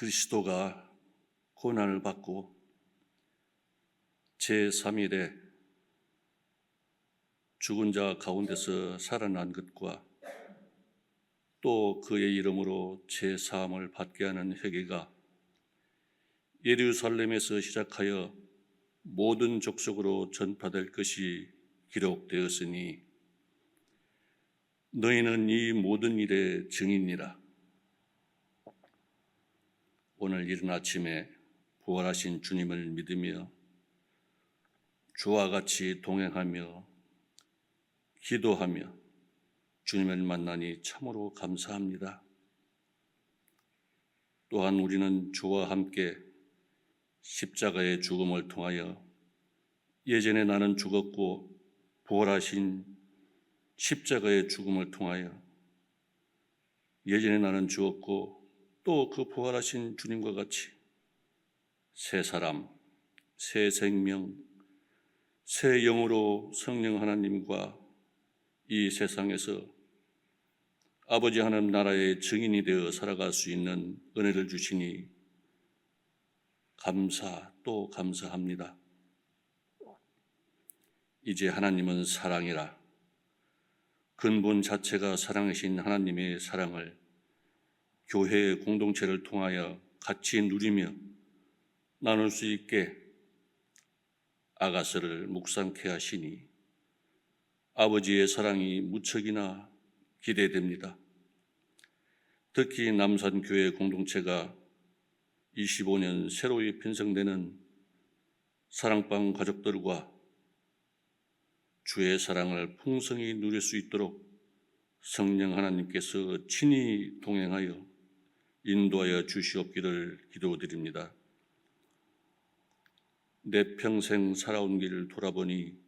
그리스도가 고난을 받고 제3일에 죽은 자 가운데서 살아난 것과 또 그의 이름으로 제사함을 받게 하는 회개가 예루살렘에서 시작하여 모든 족속으로 전파될 것이 기록되었으니 너희는 이 모든 일의 증인이라. 오늘 이른 아침에 부활하신 주님을 믿으며 주와 같이 동행하며 기도하며 주님을 만나니 참으로 감사합니다. 또한 우리는 주와 함께 십자가의 죽음을 통하여 예전에 나는 죽었고 부활하신 십자가의 죽음을 통하여 예전에 나는 죽었고 또 그 부활하신 주님과 같이 새 사람, 새 생명, 새 영으로 성령 하나님과 이 세상에서 아버지 하나님 나라의 증인이 되어 살아갈 수 있는 은혜를 주시니 또 감사합니다. 이제 하나님은 사랑이라. 근본 자체가 사랑이신 하나님의 사랑을 교회의 공동체를 통하여 같이 누리며 나눌 수 있게 아가서를 묵상케 하시니 아버지의 사랑이 무척이나 기대됩니다. 특히 남산교회 공동체가 25년 새로이 편성되는 사랑방 가족들과 주의 사랑을 풍성히 누릴 수 있도록 성령 하나님께서 친히 동행하여 인도하여 주시옵기를 기도드립니다. 내 평생 살아온 길을 돌아보니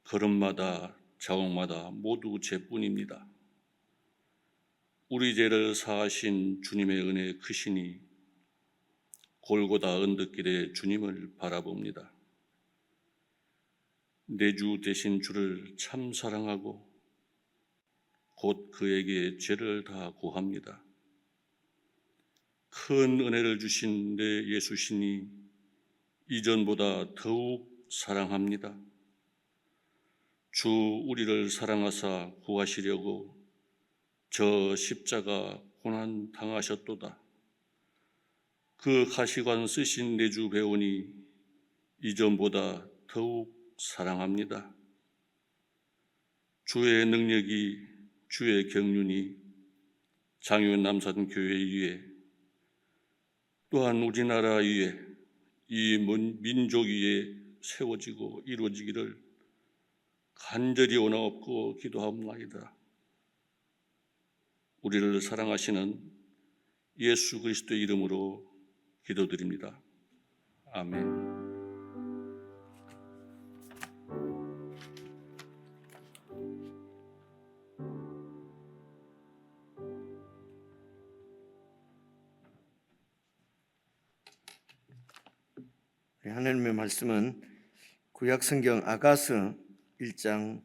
걸음마다 자옥마다 모두 죄뿐입니다. 우리 죄를 사하신 주님의 은혜 크시니 골고다 언덕길에 주님을 바라봅니다. 내 주 되신 주를 참 사랑하고 곧 그에게 죄를 다 고합니다. 큰 은혜를 주신 내 예수시니 이전보다 더욱 사랑합니다. 주 우리를 사랑하사 구하시려고 저 십자가 고난 당하셨도다. 그 가시관 쓰신 내 주 배우니 이전보다 더욱 사랑합니다. 주의 능력이 주의 경륜이 장윤 남산교회 위에 또한 우리나라 위에 이 민족 위에 세워지고 이루어지기를 간절히 원하옵고 기도하옵나이다. 우리를 사랑하시는 예수 그리스도의 이름으로 기도드립니다. 아멘. 하나님의 말씀은 구약성경 아가서 1장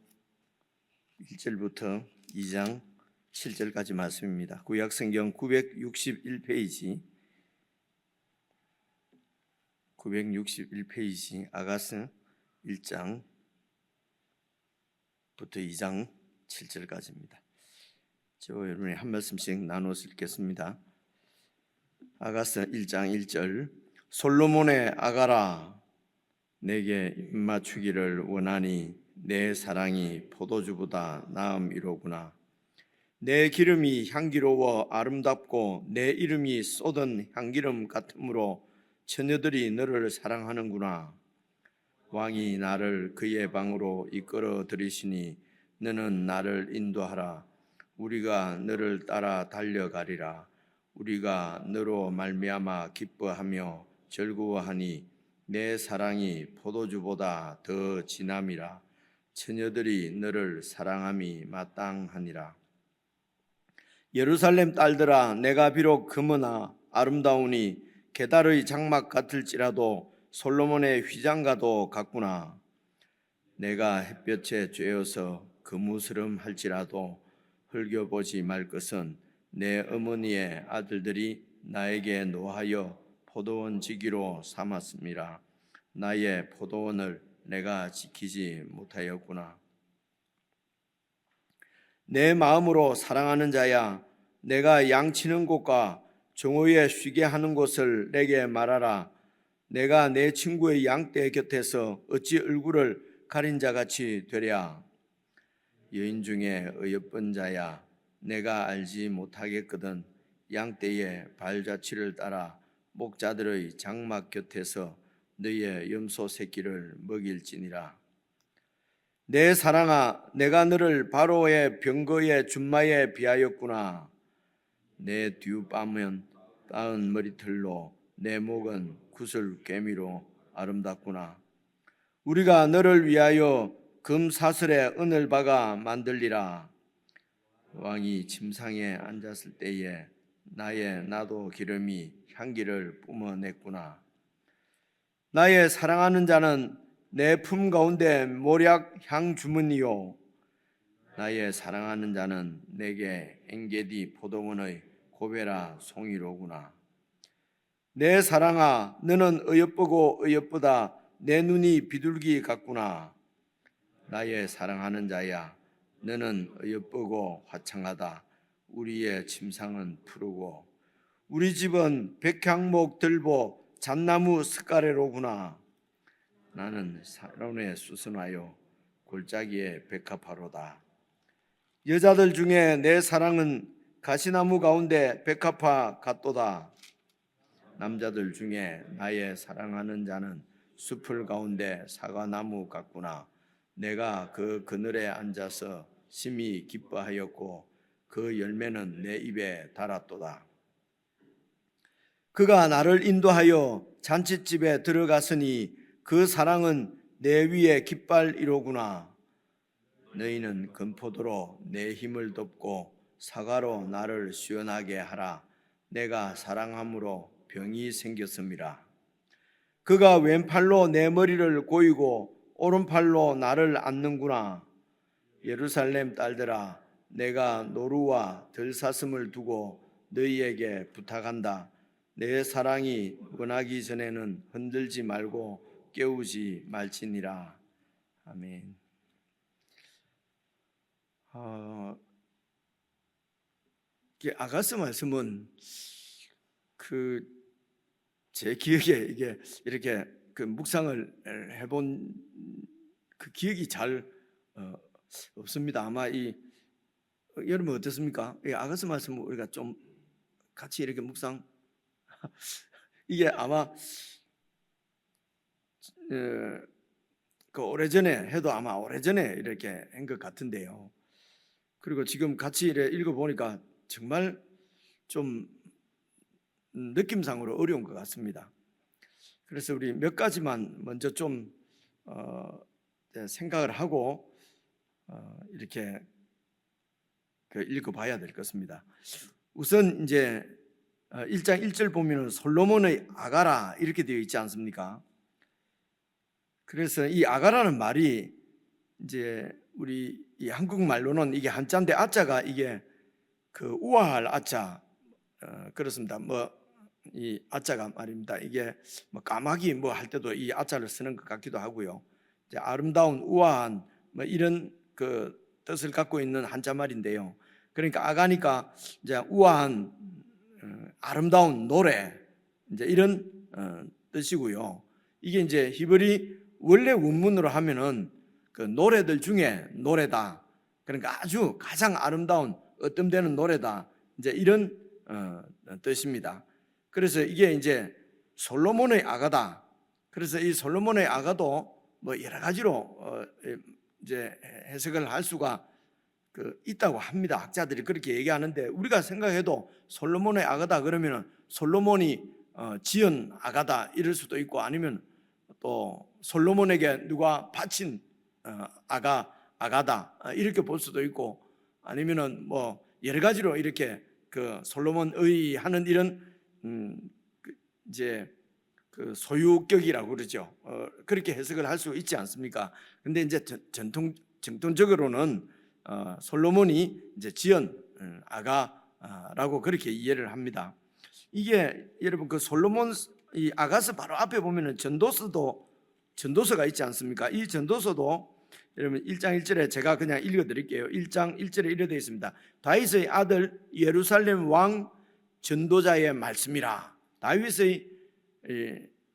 1절부터 2장 7절까지 말씀입니다. 구약성경 961페이지 아가서 1장부터 2장 7절까지입니다. 저와 여러분이 한 말씀씩 나눠서 읽겠습니다. 아가서 1장 1절 솔로몬의 아가라 내게 입맞추기를 원하니 내 사랑이 포도주보다 나음이로구나. 내 기름이 향기로워 아름답고 내 이름이 쏟은 향기름 같으므로 처녀들이 너를 사랑하는구나. 왕이 나를 그의 방으로 이끌어 들이시니 너는 나를 인도하라. 우리가 너를 따라 달려가리라. 우리가 너로 말미암아 기뻐하며 즐거워하니 내 사랑이 포도주보다 더 진함이라. 처녀들이 너를 사랑함이 마땅하니라. 예루살렘 딸들아 내가 비록 금은아 아름다우니 게달의 장막 같을지라도 솔로몬의 휘장과도 같구나. 내가 햇볕에 쬐어서 거무스름할지라도 흘겨보지 말 것은 내 어머니의 아들들이 나에게 노하여 포도원 지기로 삼았음이라. 나의 포도원을 내가 지키지 못하였구나. 내 마음으로 사랑하는 자야, 내가 양치는 곳과 정오에 쉬게 하는 곳을 내게 말하라. 내가 내 친구의 양떼 곁에서 어찌 얼굴을 가린 자같이 되랴. 여인 중에 어여쁜 자야, 내가 알지 못하겠거든. 양떼의 발자취를 따라 목자들의 장막 곁에서 너의 염소 새끼를 먹일지니라. 내 사랑아, 내가 너를 바로의 병거의 준마에 비하였구나. 내 뒷밤은 따은 머리털로, 내 목은 구슬개미로 아름답구나. 우리가 너를 위하여 금사슬에 은을 박아 만들리라. 왕이 침상에 앉았을 때에 나의 나도 기름이 향기를 뿜어냈구나. 나의 사랑하는 자는 내 품 가운데 모략 향 주문이요, 나의 사랑하는 자는 내게 엔게디 포도원의 고베라 송이로구나. 내 사랑아, 너는 어여쁘고 어여쁘다. 내 눈이 비둘기 같구나. 나의 사랑하는 자야, 너는 어여쁘고 화창하다. 우리의 침상은 푸르고 우리 집은 백향목 들보 잣나무 스카레로구나. 나는 사론에 수선하여 골짜기에 백합화로다. 여자들 중에 내 사랑은 가시나무 가운데 백합화 같도다. 남자들 중에 나의 사랑하는 자는 숲을 가운데 사과나무 같구나. 내가 그 그늘에 앉아서 심히 기뻐하였고 그 열매는 내 입에 달았도다. 그가 나를 인도하여 잔칫집에 들어갔으니 그 사랑은 내 위에 깃발이로구나. 너희는 금포도로 내 힘을 덮고 사과로 나를 시원하게 하라. 내가 사랑함으로 병이 생겼음이라. 그가 왼팔로 내 머리를 고이고 오른팔로 나를 안는구나. 예루살렘 딸들아, 내가 노루와 들사슴을 두고 너희에게 부탁한다. 내 사랑이 원하기 전에는 흔들지 말고 깨우지 말지니라. 아멘. 아가서 말씀은 제 기억에 이게 이렇게 묵상을 해본 그 기억이 잘 없습니다. 아마 여러분 어떻습니까? 이 아가서 말씀을 우리가 좀 같이 이렇게 묵상 이게 아마 그 오래전에 해도 아마 오래전에 이렇게 한 것 같은데요. 그리고 지금 같이 이렇게 읽어보니까 정말 좀 느낌상으로 어려운 것 같습니다. 그래서 우리 몇 가지만 먼저 좀 생각을 하고 이렇게 읽어봐야 될 것입니다. 우선 이제 1장 1절 보면은 솔로몬의 아가라 이렇게 되어 있지 않습니까? 그래서 이 아가라는 말이 이제 우리 이 한국말로는 이게 한자인데 아자가 이게 그 우아할 아자 그렇습니다. 이 아자가 말입니다. 이게 뭐 까마귀 뭐 할 때도 이 아자를 쓰는 것 같기도 하고요. 이제 아름다운 우아한 뭐 이런 그 뜻을 갖고 있는 한자 말인데요. 그러니까 아가니까 이제 우아한 아름다운 노래 이제 이런 뜻이고요. 이게 이제 히브리 원래 원문으로 하면은 그 노래들 중에 노래다. 그러니까 아주 가장 아름다운 어뜸되는 노래다. 이제 이런 뜻입니다. 그래서 이게 이제 솔로몬의 아가다. 그래서 이 솔로몬의 아가도 뭐 여러 가지로 이제 해석을 할 수가 있다고 합니다. 학자들이 그렇게 얘기하는데 우리가 생각해도 솔로몬의 아가다 그러면은 솔로몬이 지은 아가다 이럴 수도 있고 아니면 또 솔로몬에게 누가 바친 아가다 이렇게 볼 수도 있고 아니면은 뭐 여러 가지로 이렇게 그 솔로몬의 하는 이런 이제 그 소유격이라고 그러죠. 그렇게 해석을 할 수 있지 않습니까? 근데 이제 정통적으로는 솔로몬이 이제 지은 아가라고 그렇게 이해를 합니다. 이게 여러분 그 솔로몬 이 아가스 바로 앞에 보면은 전도서가 있지 않습니까? 이 전도서도 여러분 1장 1절에 제가 그냥 읽어 드릴게요. 1장 1절에 이렇게 되어 있습니다. 다윗의 아들 예루살렘 왕 전도자의 말씀이라. 다윗의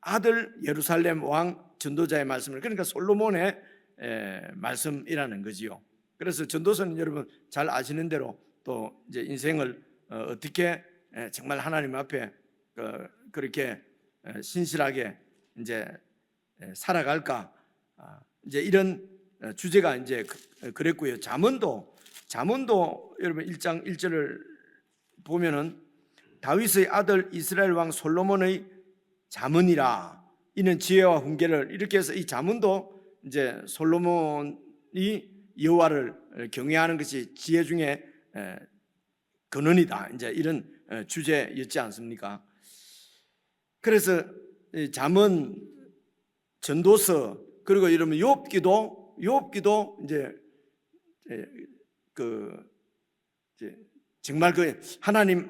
아들 예루살렘 왕 전도자의 말씀을, 그러니까 솔로몬의 말씀이라는 거지요. 그래서 전도서는 여러분 잘 아시는 대로 또 이제 인생을 어떻게 정말 하나님 앞에 그렇게 신실하게 이제 살아갈까, 이제 이런 주제가 이제 그랬고요. 잠언도 여러분 1장 1절을 보면은 다윗의 아들 이스라엘 왕 솔로몬의 잠언이라. 이는 지혜와 훈계를, 이렇게 해서 이 잠언도 이제 솔로몬이 여호와를 경외하는 것이 지혜 중에 근원이다. 이제 이런 주제였지 않습니까? 그래서 잠언, 전도서, 그리고 이러면 욥기도 이제 정말 그 하나님의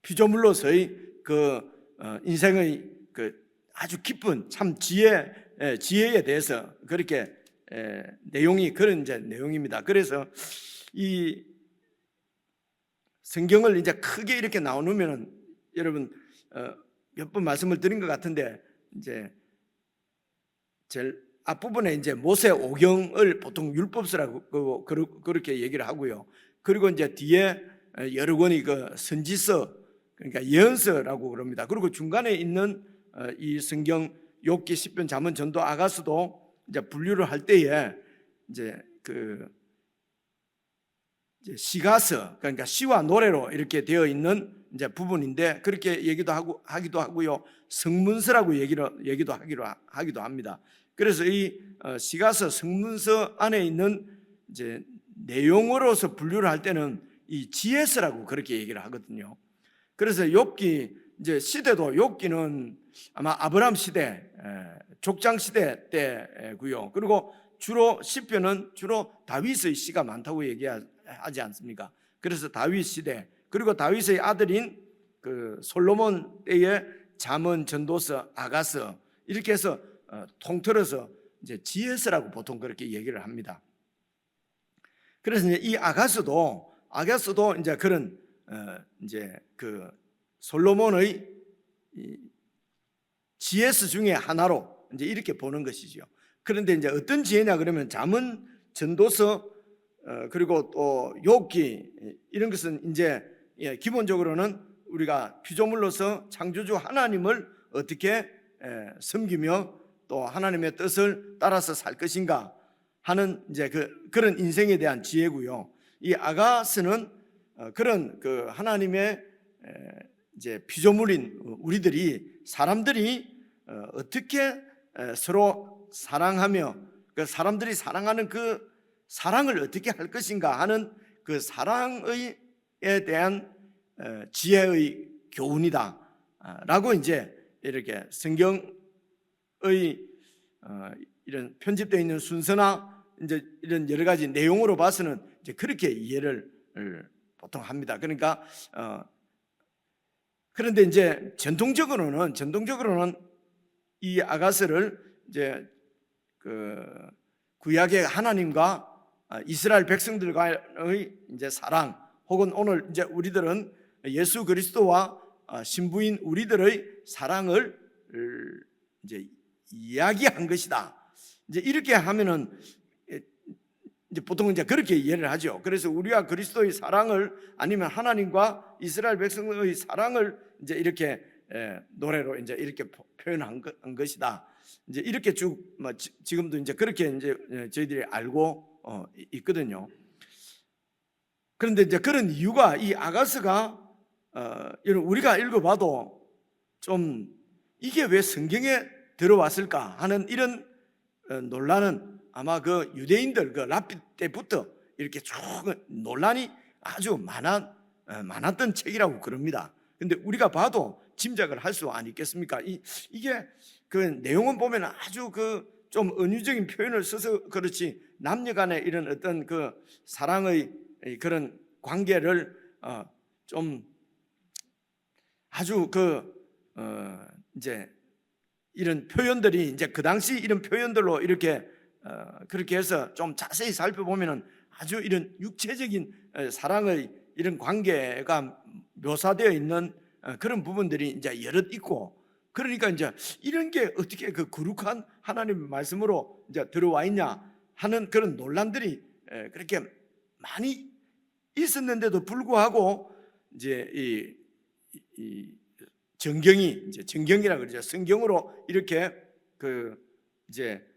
피조물로서의 인생의 아주 깊은 참 지혜에 대해서 그렇게 내용이 그런 이제 내용입니다. 그래서 이 성경을 이제 크게 이렇게 나누면은 여러분 몇 번 말씀을 드린 것 같은데, 이제 제일 앞부분에 이제 모세 오경을 보통 율법서라고 그렇게 얘기를 하고요. 그리고 이제 뒤에 여러 권이 그 선지서, 그러니까 예언서라고 그럽니다. 그리고 중간에 있는 이 성경 욥기, 시편, 잠언, 전도, 아가서도 이제 분류를 할 때에 이제 이제 시가서, 그러니까 시와 노래로 이렇게 되어 있는 이제 부분인데, 그렇게 하기도 하고요. 성문서라고 얘기도 하기도 합니다. 그래서 이 시가서, 성문서 안에 있는 이제 내용으로서 분류를 할 때는 이 지혜서라고 그렇게 얘기를 하거든요. 그래서 욥기 이제 시대도, 욥기는 아마 아브라함 시대, 족장 시대 때고요. 그리고 주로 시편은 주로 다윗의 시가 많다고 얘기하지 않습니까? 그래서 다윗 시대, 그리고 다윗의 아들인 그 솔로몬 때의 잠언, 전도서, 아가서, 이렇게 해서 통틀어서 이제 지혜서라고 보통 그렇게 얘기를 합니다. 그래서 이제 이 아가서도 이제 그런 이제 그 솔로몬의 지혜서 중에 하나로 이제 이렇게 보는 것이죠. 그런데 이제 어떤 지혜냐 그러면 잠언, 전도서, 그리고 또 욥기, 이런 것은 이제 기본적으로는 우리가 피조물로서 창조주 하나님을 어떻게 섬기며 또 하나님의 뜻을 따라서 살 것인가 하는 이제 그런 인생에 대한 지혜고요. 이 아가스는 그런 그 하나님의 이제 피조물인 사람들이 어떻게 서로 사랑하며 그 사람들이 사랑하는 그 사랑을 어떻게 할 것인가 하는 그 사랑에 대한 지혜의 교훈이다라고 이제 이렇게 성경의 이런 편집되어 있는 순서나 이제 이런 여러 가지 내용으로 봐서는 이제 그렇게 이해를 보통 합니다. 그러니까 그런데 이제 전통적으로는 이 아가서를 이제 그 구약의 하나님과 이스라엘 백성들과의 이제 사랑, 혹은 오늘 이제 우리들은 예수 그리스도와 신부인 우리들의 사랑을 이제 이야기한 것이다. 이제 이렇게 하면은 이제 보통 이제 그렇게 이해를 하죠. 그래서 우리와 그리스도의 사랑을, 아니면 하나님과 이스라엘 백성의 사랑을 이제 이렇게 노래로 이제 이렇게 표현한 것이다. 이제 이렇게 쭉 지금도 이제 그렇게 이제 저희들이 알고 있거든요. 그런데 이제 그런 이유가, 이 아가서가 우리가 읽어봐도 좀 이게 왜 성경에 들어왔을까 하는 이런 논란은 아마 그 유대인들 그 랍비 때부터 이렇게 쭉 논란이 아주 많았던 책이라고 그럽니다. 근데 우리가 봐도 짐작을 할 수 안 있겠습니까? 이게 그 내용은 보면 아주 그 좀 은유적인 표현을 써서 그렇지, 남녀간의 이런 어떤 그 사랑의 그런 관계를 좀 아주 이제 이런 표현들이 이제 그 당시 이런 표현들로 이렇게 그렇게 해서 좀 자세히 살펴보면은 아주 이런 육체적인 사랑의 이런 관계가 묘사되어 있는 그런 부분들이 이제 여럿 있고, 그러니까 이제 이런 게 어떻게 그 거룩한 하나님의 말씀으로 이제 들어와 있냐 하는 그런 논란들이 그렇게 많이 있었는데도 불구하고 이제 이 정경이 이제 정경이라 그러죠. 성경으로 이렇게 이제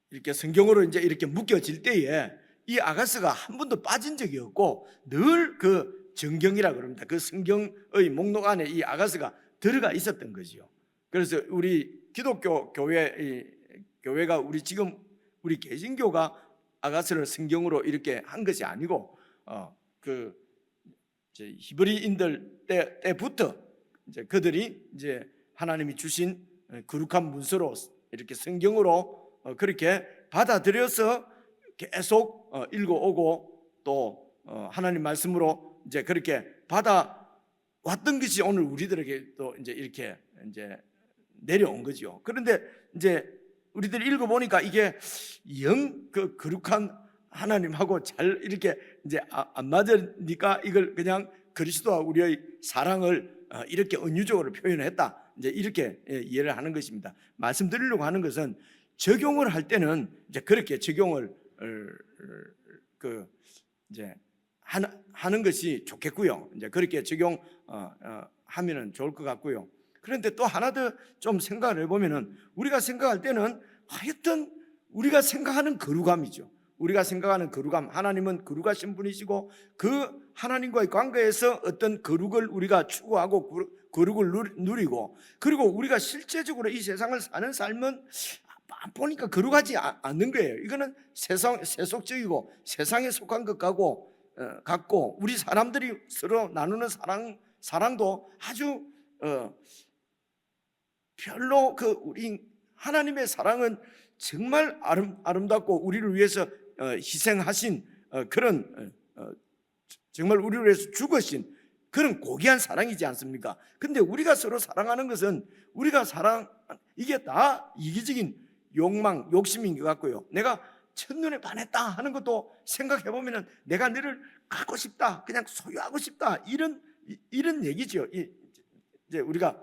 이렇게 성경으로 이제 이렇게 묶여질 때에 이 아가스가 한 번도 빠진 적이 없고 늘 그 정경이라 그럽니다. 그 성경의 목록 안에 이 아가스가 들어가 있었던 거지요. 그래서 우리 기독교 교회가 지금 우리 개신교가 아가스를 성경으로 이렇게 한 것이 아니고 이제 히브리인들 때부터 이제 그들이 이제 하나님이 주신 거룩한 문서로 이렇게 성경으로 그렇게 받아들여서 계속 읽어오고 또 하나님 말씀으로 이제 그렇게 받아왔던 것이 오늘 우리들에게 또 이제 이렇게 이제 내려온 거죠. 그런데 이제 우리들이 읽어보니까 이게 영 그 거룩한 하나님하고 잘 이렇게 이제 안 맞으니까 이걸 그냥 그리스도와 우리의 사랑을 이렇게 은유적으로 표현했다, 이제 이렇게 이해를 하는 것입니다. 말씀드리려고 하는 것은 적용을 할 때는 이제 그렇게 적용을 이제 하는 것이 좋겠고요. 이제 그렇게 적용하면은 좋을 것 같고요. 그런데 또 하나 더 좀 생각을 해보면은 우리가 생각할 때는 하여튼 우리가 생각하는 거룩함이죠. 우리가 생각하는 거룩함, 하나님은 거룩하신 분이시고 그 하나님과의 관계에서 어떤 거룩을 우리가 추구하고 거룩을 누리고, 그리고 우리가 실제적으로 이 세상을 사는 삶은 보니까 거룩하지 않는 거예요. 이거는 세속적이고 세상에 속한 것 같고 우리 사람들이 서로 나누는 사랑도 아주 별로 우리 하나님의 사랑은 정말 아름답고 우리를 위해서 희생하신 그런 정말 우리를 위해서 죽으신 그런 고귀한 사랑이지 않습니까? 근데 우리가 서로 사랑하는 것은 이게 다 이기적인 욕망, 욕심인 것 같고요. 내가 첫눈에 반했다 하는 것도 생각해보면 내가 너를 갖고 싶다, 그냥 소유하고 싶다, 이런 얘기죠. 이제 우리가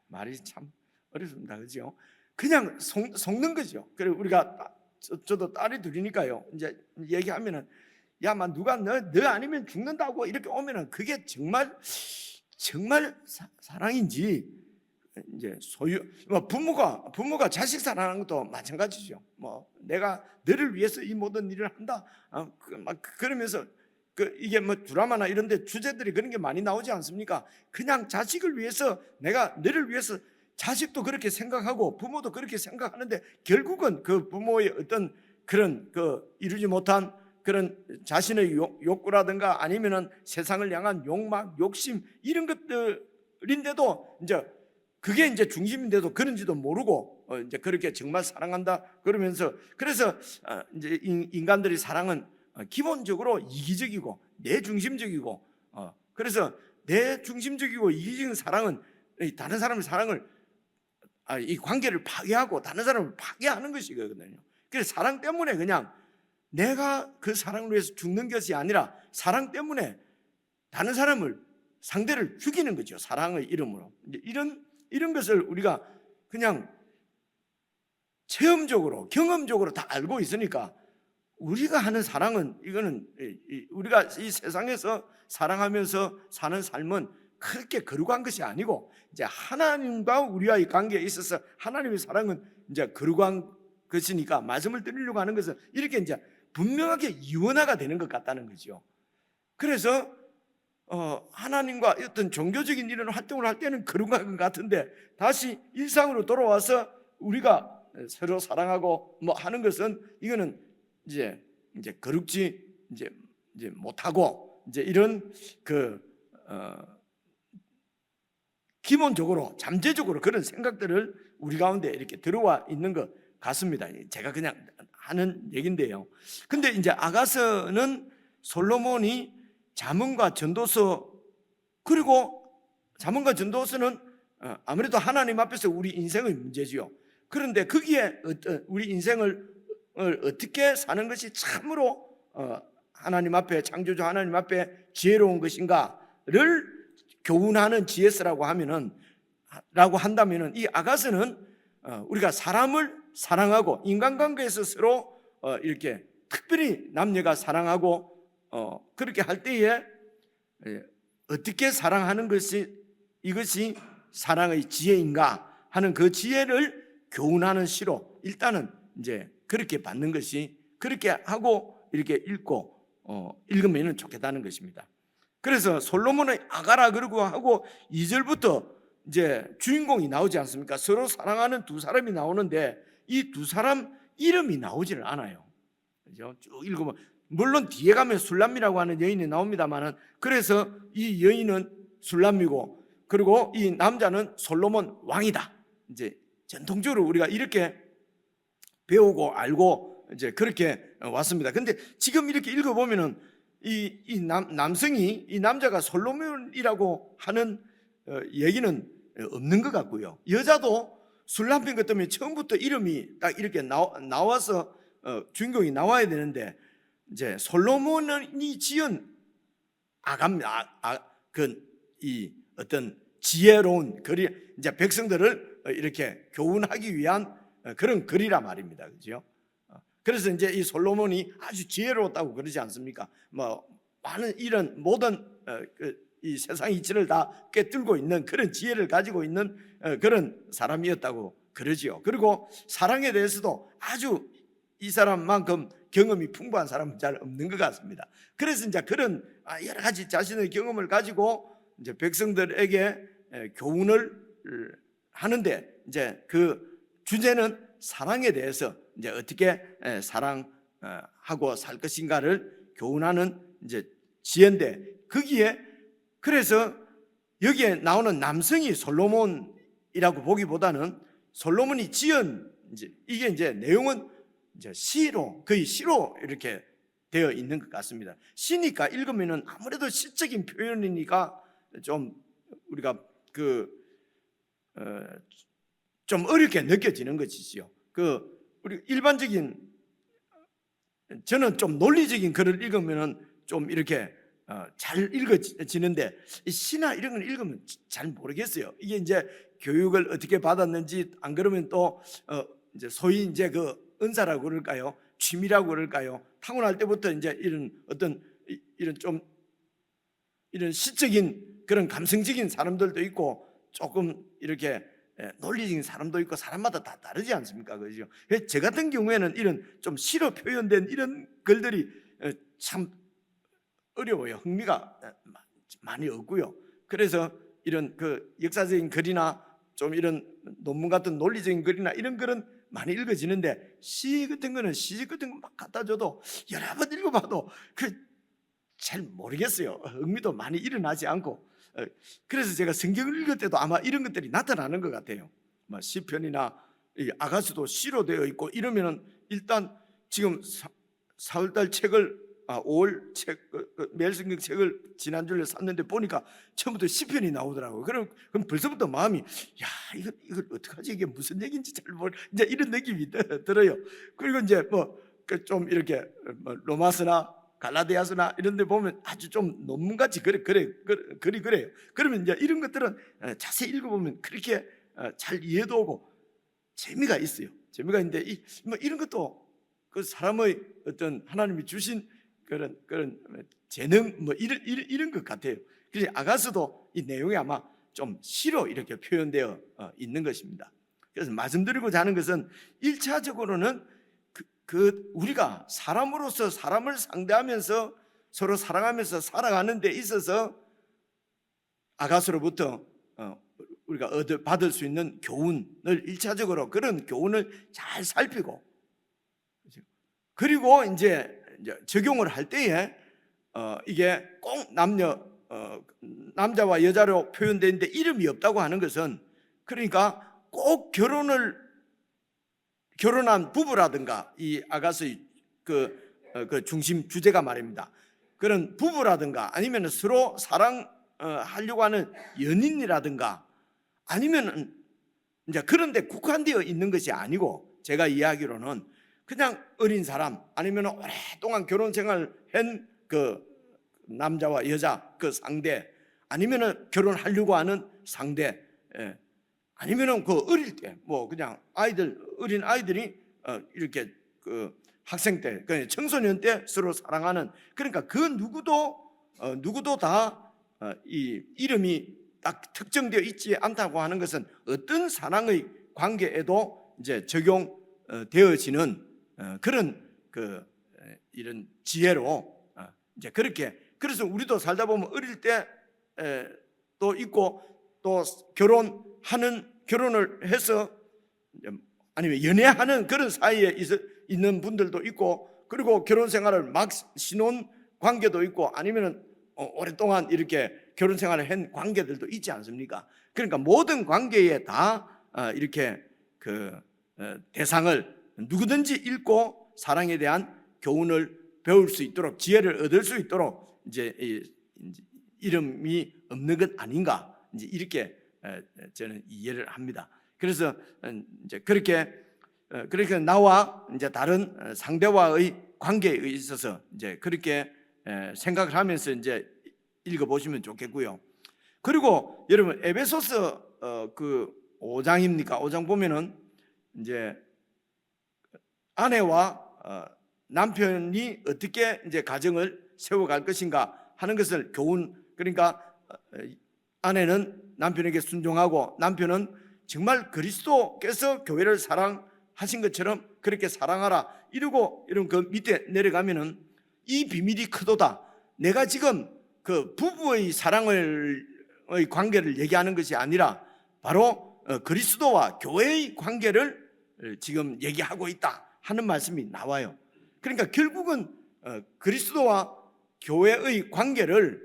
말이 참 어렵습니다, 그죠? 그냥 속는 거죠. 그리고 우리가 저도 딸이 둘이니까요. 이제 얘기하면은 야만 누가 너 아니면 죽는다고 이렇게 오면은 그게 정말 사랑인지, 이제 부모가 자식 사랑하는 것도 마찬가지죠. 내가 너를 위해서 이 모든 일을 한다, 막 그러면서 이게 드라마나 이런데 주제들이 그런 게 많이 나오지 않습니까? 그냥 자식을 위해서, 내가 너를 위해서, 자식도 그렇게 생각하고 부모도 그렇게 생각하는데 결국은 그 부모의 어떤 그런 이루지 못한 그런 자신의 욕구라든가 아니면은 세상을 향한 욕망, 욕심 이런 것들인데도 이제 그게 이제 중심인데도 그런지도 모르고 이제 그렇게 정말 사랑한다 그러면서, 그래서 이제 인간들의 사랑은 기본적으로 이기적이고 내 중심적이고, 그래서 내 중심적이고 이기적인 사랑은 다른 사람의 사랑을 이 관계를 파괴하고 다른 사람을 파괴하는 것이거든요. 그래서 사랑 때문에 그냥 내가 그 사랑을 위해서 죽는 것이 아니라 사랑 때문에 다른 상대를 죽이는 거죠. 사랑의 이름으로. 이런 것을 우리가 그냥 체험적으로, 경험적으로 다 알고 있으니까 우리가 하는 사랑은, 이거는 우리가 이 세상에서 사랑하면서 사는 삶은 그렇게 거룩한 것이 아니고, 이제 하나님과 우리와의 관계에 있어서 하나님의 사랑은 이제 거룩한 것이니까 말씀을 드리려고 하는 것은 이렇게 이제 분명하게 이원화가 되는 것 같다는 거죠. 그래서 하나님과 어떤 종교적인 이런 활동을 할 때는 거룩한 것 같은데 다시 일상으로 돌아와서 우리가 서로 사랑하고 하는 것은 이거는 이제 거룩지 이제 못하고, 이제 이런 기본적으로 잠재적으로 그런 생각들을 우리 가운데 이렇게 들어와 있는 것 같습니다. 제가 그냥 하는 얘기인데요. 근데 이제 아가서는 솔로몬이 잠언과 전도서, 그리고 잠언과 전도서는 아무래도 하나님 앞에서 우리 인생의 문제지요. 그런데 거기에 우리 인생을 어떻게 사는 것이 참으로 하나님 앞에, 창조주 하나님 앞에 지혜로운 것인가를 교훈하는 지혜서라고 한다면은 이 아가서는 우리가 사람을 사랑하고 인간관계에서 서로 이렇게 특별히 남녀가 사랑하고 그렇게 할 때에 어떻게 사랑하는 것이 이것이 사랑의 지혜인가 하는 그 지혜를 교훈하는 시로 일단은 이제 그렇게 받는 것이, 그렇게 하고 이렇게 읽으면 좋겠다는 것입니다. 그래서 솔로몬의 아가라 그러고 하고 2절부터 이제 주인공이 나오지 않습니까? 서로 사랑하는 두 사람이 나오는데 이 두 사람 이름이 나오지를 않아요. 그죠? 쭉 읽으면 물론 뒤에 가면 술람미라고 하는 여인이 나옵니다만은, 그래서 이 여인은 술람미고 그리고 이 남자는 솔로몬 왕이다. 이제 전통적으로 우리가 이렇게 배우고 알고 이제 그렇게 왔습니다. 근데 지금 이렇게 읽어보면은 이 남성이, 이 남자가 솔로몬이라고 하는 얘기는 없는 것 같고요. 여자도 술람핀 것 때문에 처음부터 이름이 딱 이렇게 나와서 주인공이 나와야 되는데, 이제 솔로몬이 지은 이 어떤 지혜로운 글이 이제 백성들을 이렇게 교훈하기 위한 그런 글이라 말입니다. 그죠? 그래서 이제 이 솔로몬이 아주 지혜로웠다고 그러지 않습니까? 뭐 많은 이런 모든 이 세상 이치를 다 꿰뚫고 있는 그런 지혜를 가지고 있는 그런 사람이었다고 그러지요. 그리고 사랑에 대해서도 아주 이 사람만큼 경험이 풍부한 사람은 잘 없는 것 같습니다. 그래서 이제 그런 여러 가지 자신의 경험을 가지고 이제 백성들에게 교훈을 하는데, 이제 그 주제는 사랑에 대해서 이제 어떻게 사랑하고 살 것인가를 교훈하는 이제 지혜인데, 거기에 그래서 여기에 나오는 남성이 솔로몬이라고 보기보다는 솔로몬이 지은 이게 이제 내용은 이제 시로, 거의 시로 이렇게 되어 있는 것 같습니다. 시니까 읽으면은 아무래도 시적인 표현이니까 좀 우리가 좀 어렵게 느껴지는 것이지요. 우리 일반적인, 저는 좀 논리적인 글을 읽으면은 좀 이렇게 잘 읽어지는데 이 시나 이런 걸 읽으면 잘 모르겠어요. 이게 이제 교육을 어떻게 받았는지, 안 그러면 또 이제 소위 이제 그 은사라고 그럴까요? 취미라고 그럴까요? 타고날 때부터 이제 이런 어떤 이런 좀 이런 시적인 그런 감성적인 사람들도 있고 조금 이렇게 논리적인 사람도 있고 사람마다 다 다르지 않습니까? 그죠? 저 같은 경우에는 이런 좀 시로 표현된 이런 글들이 참 어려워요. 흥미가 많이 없고요. 그래서 이런 그 역사적인 글이나 좀 이런 논문 같은 논리적인 글이나 이런 글은 많이 읽어지는데, 시 같은 거는 시 같은 거 막 갖다 줘도 여러 번 읽어봐도 잘 모르겠어요. 흥미도 많이 일어나지 않고. 그래서 제가 성경을 읽을 때도 아마 이런 것들이 나타나는 것 같아요. 시편이나 아가서도 시로 되어 있고 이러면은 일단 지금 4월달 책을 5월 책 매일 성경 책을 지난주에 샀는데 보니까 처음부터 시편이 나오더라고요. 그럼 벌써부터 마음이 이걸 어떡하지, 이게 무슨 얘기인지 잘 모르, 이제 이런 느낌이 들어요. 그리고 이제 좀 이렇게 로마서나 갈라디아서나 이런 데 보면 아주 좀 논문같이 그래요. 그러면 이제 이런 것들은 자세히 읽어보면 그렇게 잘 이해도 오고 재미가 있어요. 재미가 있는데 이런 것도 그 사람의 어떤 하나님이 주신 그런 재능 이런 것 같아요. 그래서 아가서도 이 내용이 아마 좀 시로 이렇게 표현되어 있는 것입니다. 그래서 말씀드리고자 하는 것은 1차적으로는 우리가 사람으로서 사람을 상대하면서 서로 사랑하면서 살아가는 데 있어서 아가서로부터 우리가 받을 수 있는 교훈을 1차적으로 그런 교훈을 잘 살피고, 그리고 이제 적용을 할 때에 이게 꼭 남자와 여자로 표현되는데 이름이 없다고 하는 것은, 그러니까 꼭 결혼한 부부라든가 이 아가서의 그 중심 주제가 말입니다. 그런 부부라든가 아니면 서로 사랑하려고 하는 연인이라든가 아니면 이제 그런데 국한되어 있는 것이 아니고 제가 이야기로는 그냥 어린 사람 아니면 오랫동안 결혼 생활을 한 그 남자와 여자 그 상대 아니면 결혼하려고 하는 상대 아니면 그 어릴 때 뭐 그냥 어린 아이들이 이렇게 그 학생 때 그러니까 청소년 때 서로 사랑하는 그러니까 그 누구도 다 이 이름이 딱 특정되어 있지 않다고 하는 것은 어떤 사랑의 관계에도 이제 적용되어지는 그런 이런 지혜로 이제 그렇게 그래서 우리도 살다 보면 어릴 때 또 있고 또 결혼을 해서 아니면 연애하는 그런 사이에 있는 분들도 있고 그리고 결혼 생활을 막 신혼 관계도 있고 아니면 오랫동안 이렇게 결혼 생활을 한 관계들도 있지 않습니까? 그러니까 모든 관계에 다 이렇게 대상을 누구든지 읽고 사랑에 대한 교훈을 배울 수 있도록 지혜를 얻을 수 있도록 이제 이름이 없는 것 아닌가 이제 이렇게 저는 이해를 합니다. 그래서 이제 그렇게 나와 이제 다른 상대와의 관계에 있어서 이제 그렇게 생각을 하면서 이제 읽어 보시면 좋겠고요. 그리고 여러분 에베소서 그 5장입니까? 5장 보면은 이제 아내와 남편이 어떻게 이제 가정을 세워갈 것인가 하는 것을 그러니까 아내는 남편에게 순종하고 남편은 정말 그리스도께서 교회를 사랑하신 것처럼 그렇게 사랑하라 이러고 이런 그 밑에 내려가면은 이 비밀이 크도다. 내가 지금 그 부부의 사랑의 관계를 얘기하는 것이 아니라 바로 그리스도와 교회의 관계를 지금 얘기하고 있다 하는 말씀이 나와요. 그러니까 결국은 그리스도와 교회의 관계를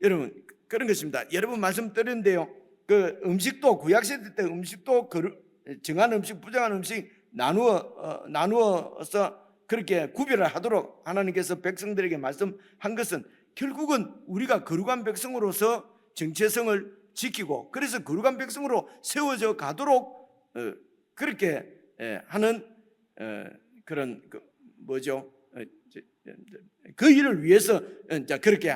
여러분 그런 것입니다. 여러 번 말씀드렸는데요. 그 음식도 구약시대 때 음식도 정한 음식, 부정한 음식 나누어서 그렇게 구별을 하도록 하나님께서 백성들에게 말씀한 것은 결국은 우리가 거룩한 백성으로서 정체성을 지키고 그래서 거룩한 백성으로 세워져 가도록 그렇게 하는 그런 그 일을 위해서 그렇게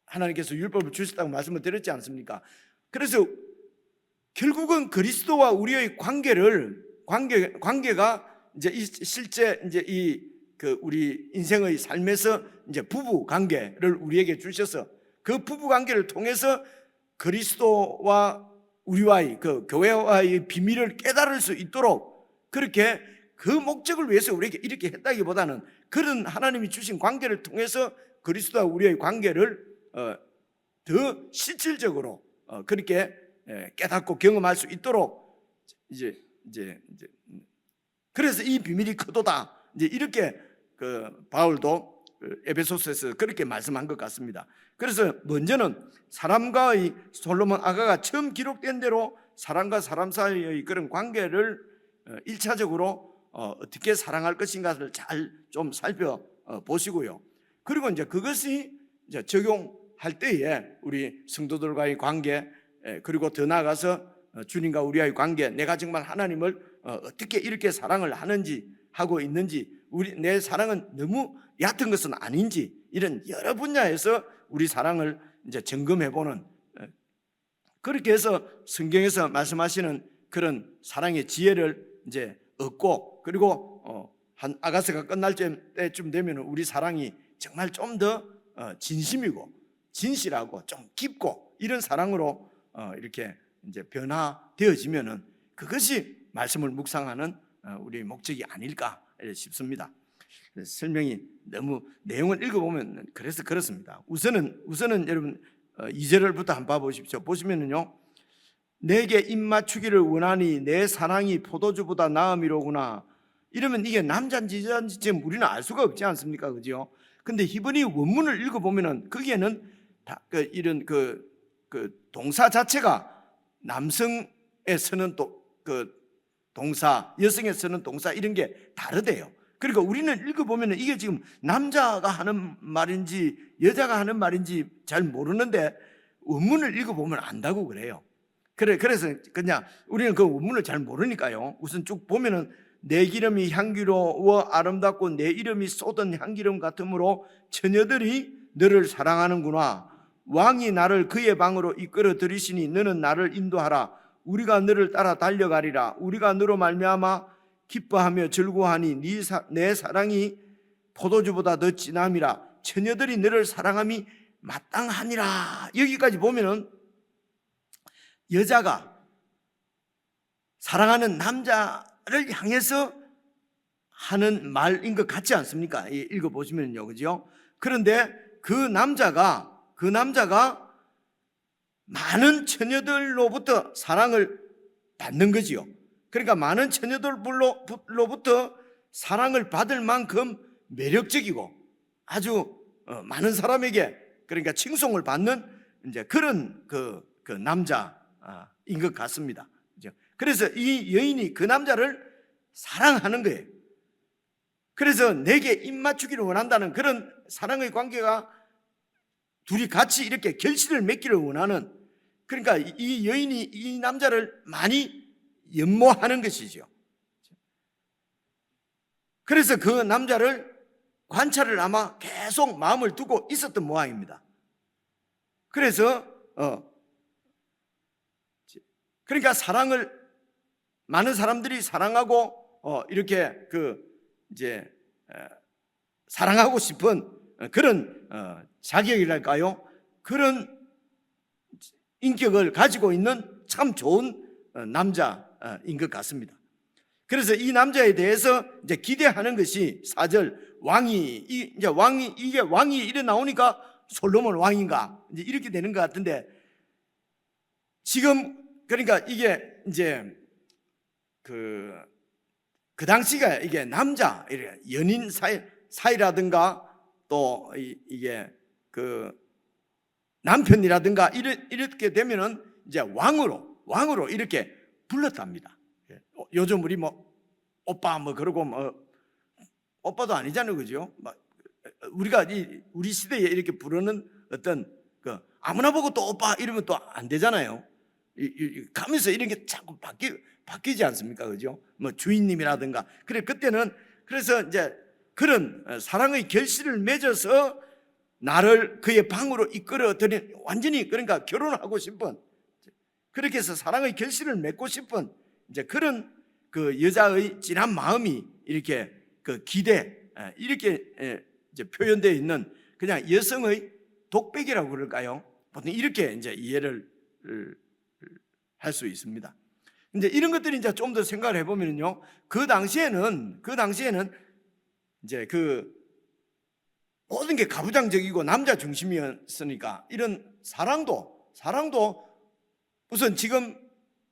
하나님께서 율법을 주셨다고 말씀을 드렸지 않습니까? 그래서 결국은 그리스도와 우리의 관계가 이제 실제 이제 우리 인생의 삶에서 이제 부부 관계를 우리에게 주셔서 그 부부 관계를 통해서 그리스도와 우리와의 그 교회와의 비밀을 깨달을 수 있도록 그렇게 그 목적을 위해서 우리에게 이렇게 했다기보다는 그런 하나님이 주신 관계를 통해서 그리스도와 우리의 관계를 더 실질적으로 그렇게 깨닫고 경험할 수 있도록 이제 그래서 이 비밀이 크도다. 이제 이렇게 바울도 에베소서에서 그렇게 말씀한 것 같습니다. 그래서 먼저는 사람과의 솔로몬 아가가 처음 기록된 대로 사람과 사람 사이의 그런 관계를 1차적으로 어떻게 사랑할 것인가를 잘 좀 살펴보시고요. 그리고 이제 그것이 이제 적용할 때에 우리 성도들과의 관계 그리고 더 나아가서 주님과 우리와의 관계 내가 정말 하나님을 어떻게 이렇게 사랑을 하고 있는지 내 사랑은 너무 얕은 것은 아닌지 이런 여러 분야에서 우리 사랑을 이제 점검해보는 그렇게 해서 성경에서 말씀하시는 그런 사랑의 지혜를 이제 얻고 그리고 한 아가서가 끝날 때쯤 되면 우리 사랑이 정말 좀 더 진심이고 진실하고 좀 깊고 이런 사랑으로 이렇게 이제 변화되어지면은 그것이 말씀을 묵상하는 우리 목적이 아닐까 싶습니다. 설명이 너무 내용을 읽어보면 그래서 그렇습니다. 우선은 여러분 2절부터 한번 봐보십시오. 보시면은요, 내게 입 맞추기를 원하니 내 사랑이 포도주보다 나음이로구나. 이러면 이게 남자인지 여자인지 지금 우리는 알 수가 없지 않습니까, 그죠? 근데 히브리 원문을 읽어보면은 거기에는 이런 동사 자체가 남성에 쓰는 동사, 여성에 쓰는 동사 이런 게 다르대요. 그러니까 우리는 읽어보면 이게 지금 남자가 하는 말인지 여자가 하는 말인지 잘 모르는데 원문을 읽어보면 안다고 그래요. 그래서 그냥 우리는 그 원문을 잘 모르니까요. 우선 쭉 보면은 내 기름이 향기로워 아름답고 내 이름이 쏟은 향기름 같으므로 처녀들이 너를 사랑하는구나. 왕이 나를 그의 방으로 이끌어 들이시니 너는 나를 인도하라. 우리가 너를 따라 달려가리라. 우리가 너로 말미암아 기뻐하며 즐거워하니 내 사랑이 포도주보다 더 진함이라. 처녀들이 너를 사랑함이 마땅하니라. 여기까지 보면은 여자가 사랑하는 남자를 향해서 하는 말인 것 같지 않습니까? 읽어보시면요, 그죠? 그런데 그 남자가 많은 처녀들로부터 사랑을 받는 거지요. 그러니까 많은 처녀들로부터 사랑을 받을 만큼 매력적이고 아주 많은 사람에게 그러니까 칭송을 받는 이제 그런 그 남자인 것 같습니다. 그래서 이 여인이 그 남자를 사랑하는 거예요. 그래서 내게 입맞추기를 원한다는 그런 사랑의 관계가 둘이 같이 이렇게 결실을 맺기를 원하는, 그러니까 이 여인이 이 남자를 많이 연모하는 것이죠. 그래서 그 남자를 관찰을 아마 계속 마음을 두고 있었던 모양입니다. 그래서 그러니까 사랑을 많은 사람들이 사랑하고 이렇게 이제 사랑하고 싶은 그런 자격이랄까요? 그런 인격을 가지고 있는 참 좋은 남자인 것 같습니다. 그래서 이 남자에 대해서 이제 기대하는 것이 4절 이게 왕이 이래 나오니까 솔로몬 왕인가 이제 이렇게 되는 것 같은데, 지금 그러니까 이게 이제 그 당시가 이게 남자 연인 사이라든가 또 이게 그 남편이라든가 이렇게 되면은 이제 왕으로 이렇게 불렀답니다. 요즘 우리 뭐 오빠 뭐 그러고 뭐 오빠도 아니잖아요, 그죠? 우리가 우리 시대에 이렇게 부르는 어떤 그 아무나 보고 또 오빠 이러면 또 안 되잖아요. 가면서 이런 게 자꾸 바뀌지 않습니까, 그죠? 뭐 주인님이라든가. 그때는 그래서 이제 그런 사랑의 결실을 맺어서 나를 그의 방으로 이끌어 들인, 완전히 그러니까 결혼하고 싶은, 그렇게 해서 사랑의 결실을 맺고 싶은 이제 그런 그 여자의 진한 마음이 이렇게 그 기대 이렇게 이제 표현되어 있는 그냥 여성의 독백이라고 그럴까요? 보통 이렇게 이제 이해를 할 수 있습니다. 이제 이런 것들이 이제 좀 더 생각을 해보면요, 그 당시에는 이제 그 모든 게 가부장적이고 남자 중심이었으니까 이런 사랑도 우선 지금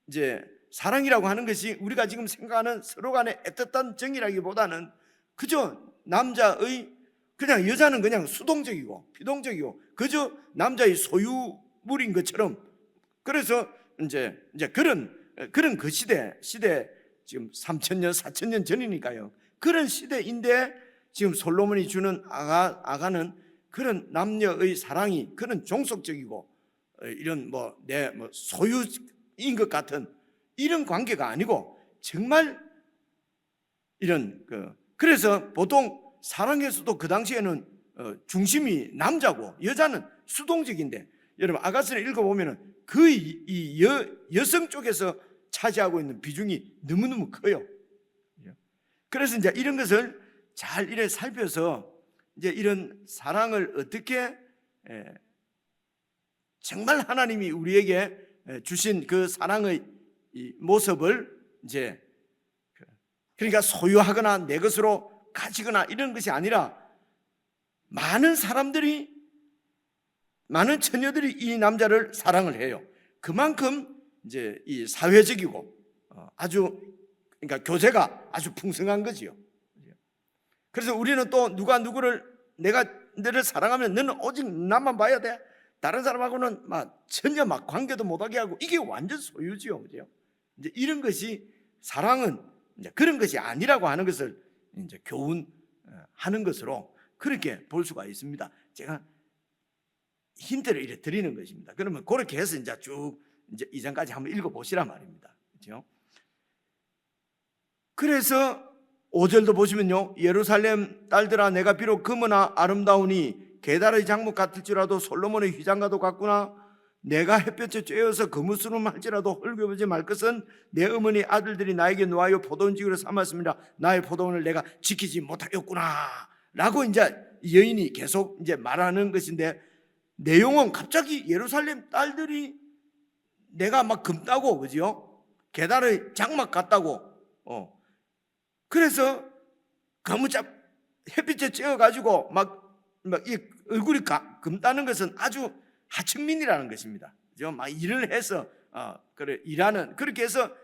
이제 사랑이라고 하는 것이 우리가 지금 생각하는 서로 간의 애틋한 정이라기보다는 그저 남자의 그냥 여자는 그냥 수동적이고 비동적이고 그저 남자의 소유물인 것처럼, 그래서 이제 그런 그 시대 지금 3,000년 4,000년 전이니까요. 그런 시대인데 지금 솔로몬이 주는 아가는 그런 남녀의 사랑이 그런 종속적이고 이런 내 소유인 것 같은 이런 관계가 아니고 정말 이런 그래서 보통 사랑에서도 그 당시에는 중심이 남자고 여자는 수동적인데, 여러분 아가서를 읽어보면은 그 여성 쪽에서 차지하고 있는 비중이 너무너무 커요. 그래서 이제 이런 것을 잘 이래 살펴서 이제 이런 사랑을 어떻게 정말 하나님이 우리에게 주신 그 사랑의 모습을 이제 그러니까 소유하거나 내 것으로 가지거나 이런 것이 아니라 많은 처녀들이 이 남자를 사랑을 해요. 그만큼 이제 이 사회적이고 아주 그러니까 교제가 아주 풍성한 거지요. 그래서 우리는 또 누가 누구를 내가 너를 사랑하면 너는 오직 나만 봐야 돼. 다른 사람하고는 전혀 관계도 못하게 하고 이게 완전 소유지요, 그죠? 이제 이런 것이 사랑은 이제 그런 것이 아니라고 하는 것을 이제 교훈하는 것으로 그렇게 볼 수가 있습니다. 제가 힌트를 이렇게 드리는 것입니다. 그러면 그렇게 해서 이제 쭉 이제 2장까지 한번 읽어보시란 말입니다. 그렇죠? 그래서 5절도 보시면요, 예루살렘 딸들아 내가 비록 금은아 아름다우니 게달의 장목 같을지라도 솔로몬의 휘장과도 같구나. 내가 햇볕에 쬐어서 거무스름 할지라도 헐거워지 말 것은 내 어머니 아들들이 나에게 놓아여 포도원지기로 삼았습니다. 나의 포도원을 내가 지키지 못하였구나 라고 이제 여인이 계속 이제 말하는 것인데, 내용은 갑자기 예루살렘 딸들이 내가 막 금다고, 그죠? 게달의 장막 같다고. 그래서 거무잡 햇빛에 쬐어가지고 막 이 얼굴이 금다는 것은 아주 하층민이라는 것입니다. 그죠? 막 일을 해서 그래 일하는, 그렇게 해서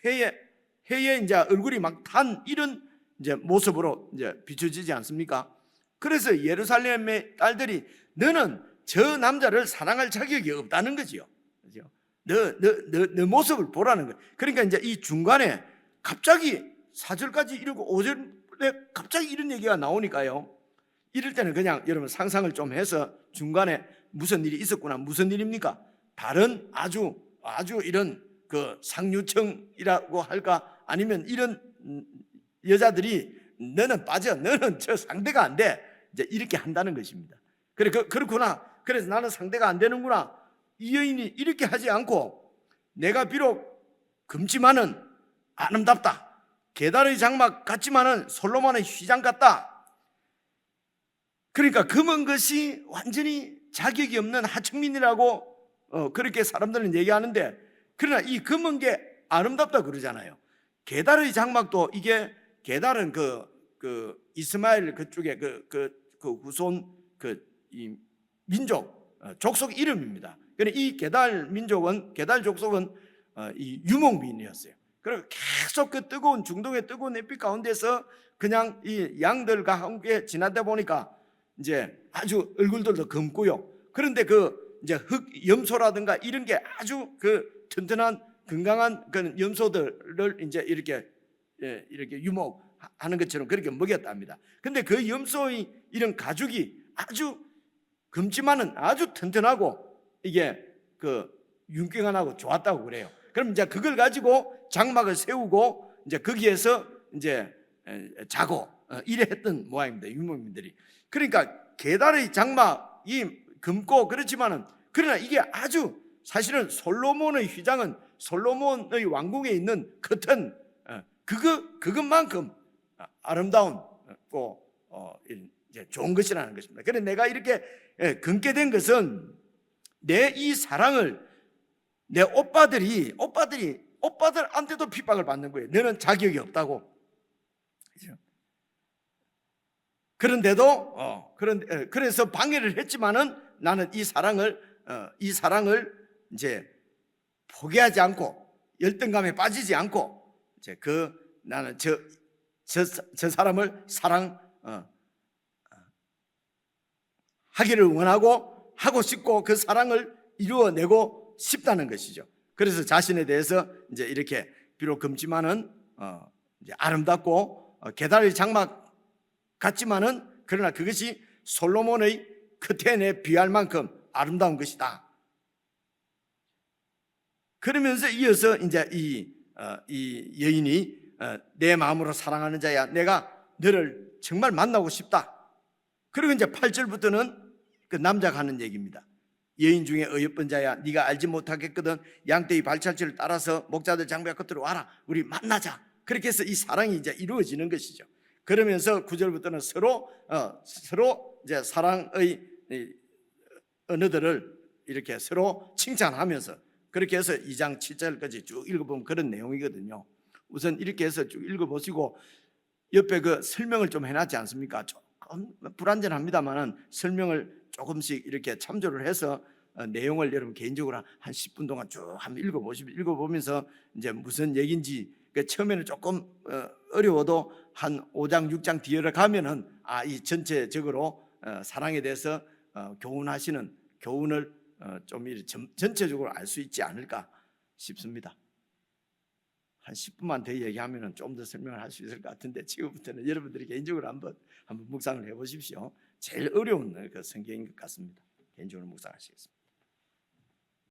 해에 이제 얼굴이 막 탄 이런 이제 모습으로 이제 비춰지지 않습니까? 그래서 예루살렘의 딸들이 너는 저 남자를 사랑할 자격이 없다는 거지요. 그죠? 너 모습을 보라는 거예요. 그러니까 이제 이 중간에 갑자기 4절까지 이러고 5절에 갑자기 이런 얘기가 나오니까요. 이럴 때는 그냥 여러분 상상을 좀 해서 중간에 무슨 일이 있었구나. 무슨 일입니까? 다른 아주 이런 그 상류층이라고 할까? 아니면 이런 여자들이 너는 빠져. 너는 저 상대가 안 돼. 이제 이렇게 한다는 것입니다. 그래, 그렇구나. 그래서 나는 상대가 안 되는구나. 이 여인이 이렇게 하지 않고 내가 비록 금지만은 아름답다. 게달의 장막 같지만은 솔로몬의 휘장 같다. 그러니까 금은 것이 완전히 자격이 없는 하층민이라고 그렇게 사람들은 얘기하는데, 그러나 이 금은 게 아름답다 그러잖아요. 게달의 장막도 이게 게달은 그 이스마엘 그쪽에 그 후손 이 민족 족속 이름입니다. 그런데 이 게달 족속은 이 유목민이었어요. 그리고 계속 그 뜨거운 중동의 뜨거운 햇빛 가운데서 그냥 이 양들과 함께 지나다 보니까 이제 아주 얼굴들도 검고요. 그런데 그 이제 염소라든가 이런 게 아주 그 튼튼한 건강한 그 염소들을 이제 이렇게 유목하는 것처럼 그렇게 먹였답니다. 근데 그 염소의 이런 가죽이 아주 검지만은 아주 튼튼하고 이게 그 윤기가 좋았다고 그래요. 그럼 이제 그걸 가지고 장막을 세우고 이제 거기에서 이제 자고 이래 했던 모양입니다. 유목민들이. 그러니까 게달의 장막이 검고 그렇지만은, 그러나 이게 아주 사실은 솔로몬의 휘장은 솔로몬의 왕궁에 있는 겉은 그것만큼 아름다운 이제 좋은 것이라는 것입니다. 그래서 내가 이렇게 검게 된 것은 내 이 사랑을 내 오빠들한테도 핍박을 받는 거예요. 너는 자격이 없다고. 그렇죠? 그런데도 그래서 방해를 했지만은 나는 이 사랑을 이제 포기하지 않고 열등감에 빠지지 않고 이제 나는 저 사람을 하기를 원하고 하고 싶고 그 사랑을 이루어내고 싶다는 것이죠. 그래서 자신에 대해서 이제 이렇게 비록 검지만은 이제 아름답고 게달의 장막 같지만은 그러나 그것이 솔로몬의 크텐에 비할 만큼 아름다운 것이다. 그러면서 이어서 이제 이 여인이 내 마음으로 사랑하는 자야, 내가 너를 정말 만나고 싶다. 그리고 이제 8절부터는 그 남자가 하는 얘기입니다. 여인 중에 어여쁜 자야, 네가 알지 못하겠거든 양떼의 발자취를 따라서 목자들 장벽 끝으로 와라. 우리 만나자. 그렇게 해서 이 사랑이 이제 이루어지는 것이죠. 그러면서 9절부터는 서로 이제 사랑의 언어들을 이렇게 서로 칭찬하면서 그렇게 해서 2장 7절까지 쭉 읽어보면 그런 내용이거든요. 우선 이렇게 해서 쭉 읽어보시고 옆에 그 설명을 좀 해놨지 않습니까? 조금 불완전합니다만은 설명을 조금씩 이렇게 참조를 해서 내용을 여러분 개인적으로 한 10분 동안 쭉 한번 읽어보면서 이제 무슨 얘기인지 처음에는 조금 어려워도 한 5장 6장 뒤에 가면은 이 전체적으로 사랑에 대해서 교훈하시는 교훈을 좀 전체적으로 알 수 있지 않을까 싶습니다. 한 10분만 더 얘기하면 좀 더 설명을 할 수 있을 것 같은데 지금부터는 여러분들이 개인적으로 한번 묵상을 해보십시오. 제일 어려운 그 성경인 것 같습니다. 개인적으로 묵상하시겠습니다.